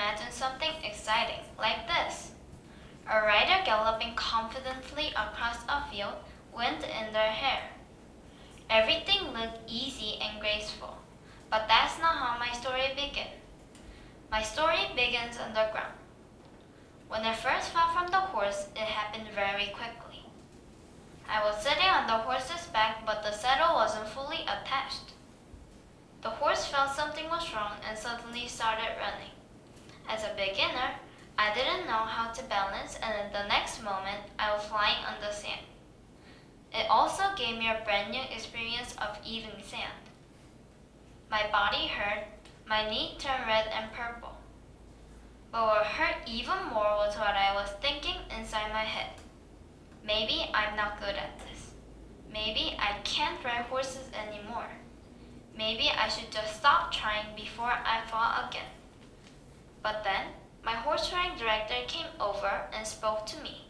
imagine something exciting, like this. A rider galloping confidently across a field, wind in their hair. Everything looked easy and graceful, but that's not how my story began. My story begins underground. When I first fell from the horse, it happened very quickly. I was sitting on the horse's back, but the saddle wasn't fully attached. The horse felt something was wrong and suddenly started running. As a beginner, I didn't know how to balance, and in the next moment, I was flying on the sand. It also gave me a brand new experience of eating sand. My body hurt, my knee turned red and purple. But what hurt even more was what I was thinking inside my head. Maybe I'm not good at this. Maybe I can't ride horses anymore. Maybe I should just stop trying before I fall again. But then, my horse riding director came over and spoke to me.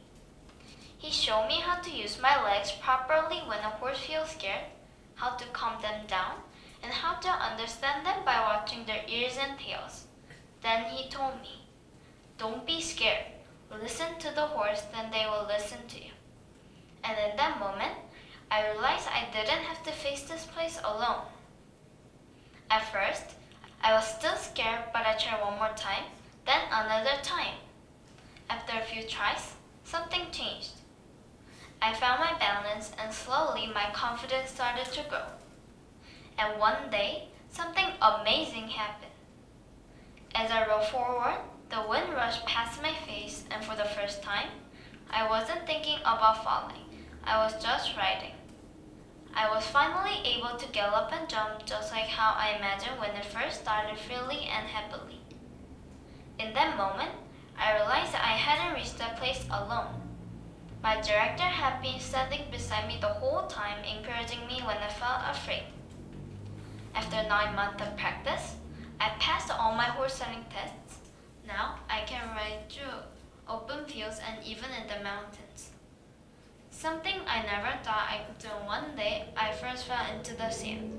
He showed me how to use my legs properly when a horse feels scared, how to calm them down, and how to understand them by watching their ears and tails. Then he told me, "Don't be scared. Listen to the horse, then they will listen to you." And in that moment, I realized I didn't have to face this place alone. At first, I was still scared, but I tried one more time, then another time. After a few tries, something changed. I found my balance, and slowly my confidence started to grow. And one day, something amazing happened. As I rode forward, the wind rushed past my face, and for the first time, I wasn't thinking about falling. I was just riding. I was finally able to gallop and jump just like how I imagined when it first started, freely and happily. In that moment, I realized that I hadn't reached that place alone. My director had been standing beside me the whole time, encouraging me when I felt afraid. After 9 months of practice, I passed all my horse riding tests. Now I can ride through open fields and even in the mountains. Something I never thought I could do one day, I first fell into the sand.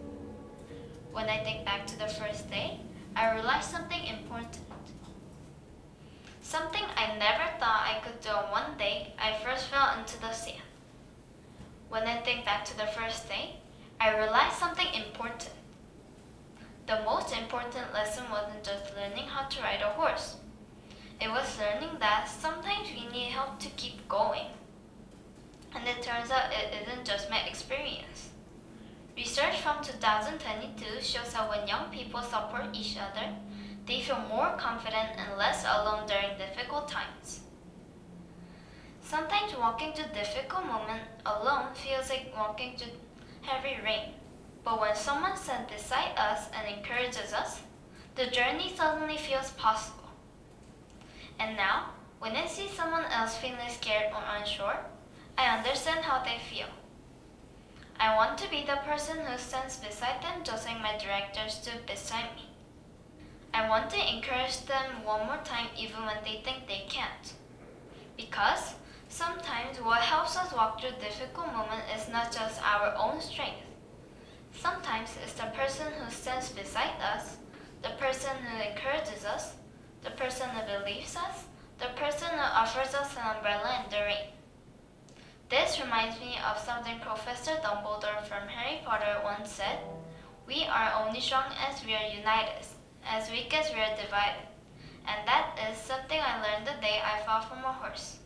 When I think back to the first day, I realized something important. Something I never thought I could do one day, I first fell into the sand. When I think back to the first day, I realized something important. The most important lesson wasn't just learning how to ride a horse. It was learning that sometimes we need help to keep going. And it turns out it isn't just my experience. Research from 2022 shows that when young people support each other, they feel more confident and less alone during difficult times. Sometimes walking through difficult moments alone feels like walking through heavy rain. But when someone stands beside us and encourages us, the journey suddenly feels possible. And now, when I see someone else feeling scared or unsure, I understand how they feel. I want to be the person who stands beside them just like my director stood beside me. I want to encourage them one more time even when they think they can't. Because sometimes what helps us walk through difficult moments is not just our own strength. Sometimes it's the person who stands beside us, the person who encourages us, the person who believes us, the person who offers us an umbrella in the rain. This reminds me of something Professor Dumbledore from Harry Potter once said, "We are only strong as we are united, as weak as we are divided." And that is something I learned the day I fell from a horse.